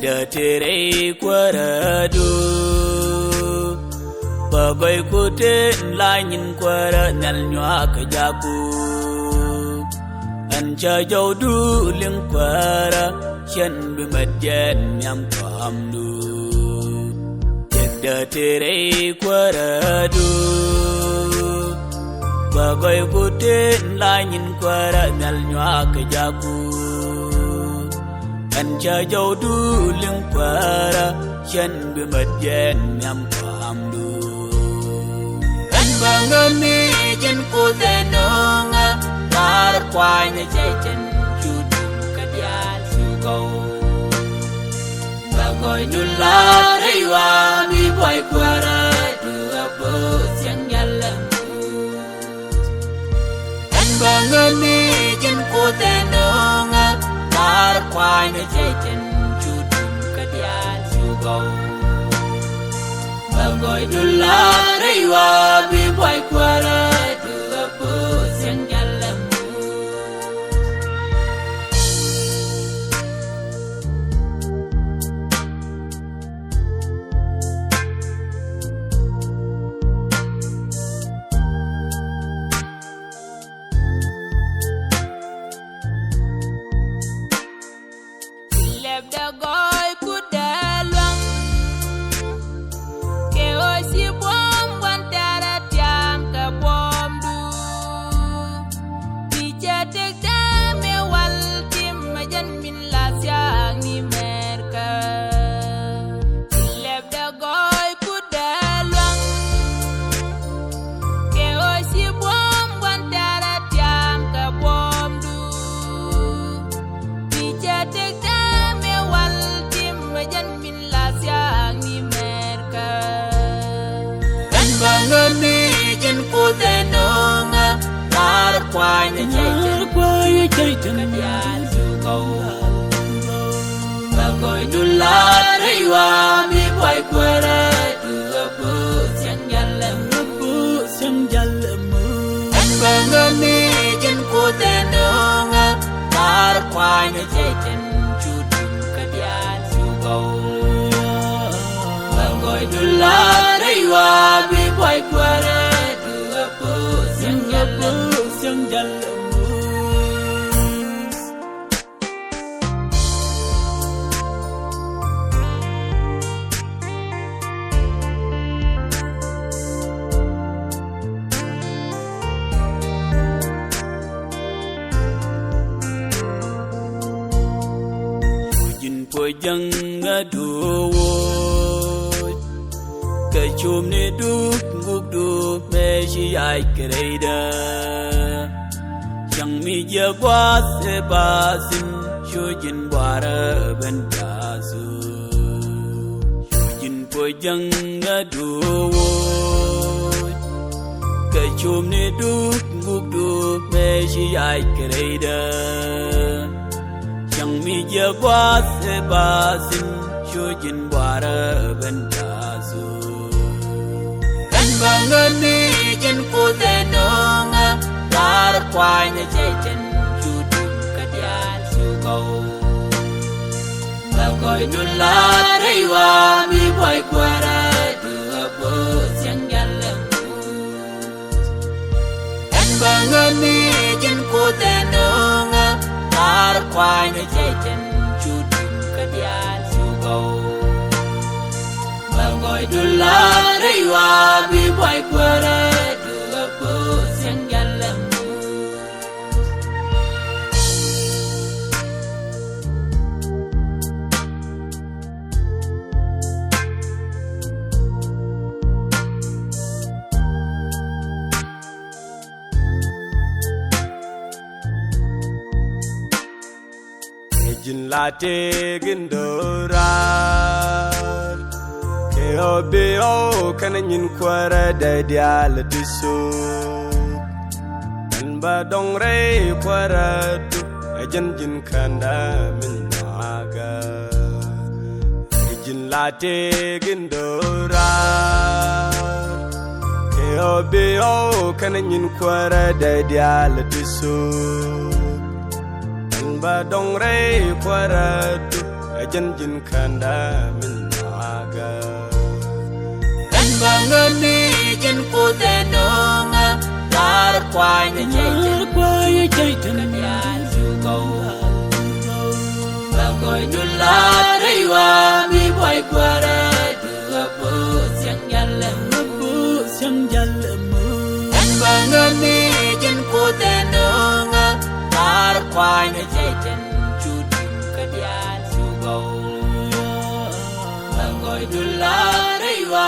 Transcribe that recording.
Yadda tere kwaradu Bagoy kute lanyin kwara nal nywa kajaku Ancha jawdu ling kwara Shen bimadyan nyam kahamdu Yadda tere kwaradu Bagoy kute lanyin kwara nal nywa kajaku Ancha jawdu ling kwara Shen bimadyan nyam kahamdu Bangani jen kute nonga Tar kwanya jajan judu kadial sugau Bagoy dular aywa mi boy kwara Dua bos yang jalan Bangani jen kute nonga Tar kwanya jajan judu kadial sugau Bagoy dular aywa mi boy kwara Dua bos yang jalan Lep da goy kudalwang Keo si bom wantara tiam ka bom du Bija tek dame wal tim majan min la siang ni merka Lep da goy kudalwang Keo si bom wantara tiam ka bom du Bija tek dame wal tim majan min la siang ni merka Bangani jen kute nonga Tar kwanya jajan kadial sugau Bagoy dular aywa mi boy kwara Dua bos yang jalan Bangani jen kute nonga Tar kwanya jajan judu kadial sugau Bagoy dular aywa mi boy kwara Dua bos yang jalan Jin pojang aduwo Kachum ni duk nguk duk meshi ay kreida Yang mi jagwa sebasin Shujin wara bandazu Shujin pojang aduwo Kachum ni duk nguk duk meshi ay kreida Yang mi jagwa sebasin Shujin wara bandazu Bangani jen kute nonga Tar kwanya jajan judu kadial sugau Bagoy dular aywa mi boy kwara Dua bos yang jalan Bangani jen kute nonga Tar kwanya jajan judu kadial sugau Bagoy dular aywa mi boy kwara Dua bos yang jalan Jin late gindorar Keo beo kananyin kwara da dial disu Kan badong re kwara du Ajan jin kanda min naga Jin late gindorar Keo beo kananyin kwara da dial disu Badong re kwara du ajan jin khanda min maga kan bangun ni jin ku tenonga dar kwai na jai tan ya su go Bangoi dula reiwa mi boy kwara dua pu siang jalan kan bangun ni jin ku tenonga dar kwai na jai tan chu dim kadian su go Bangoi dula reiwa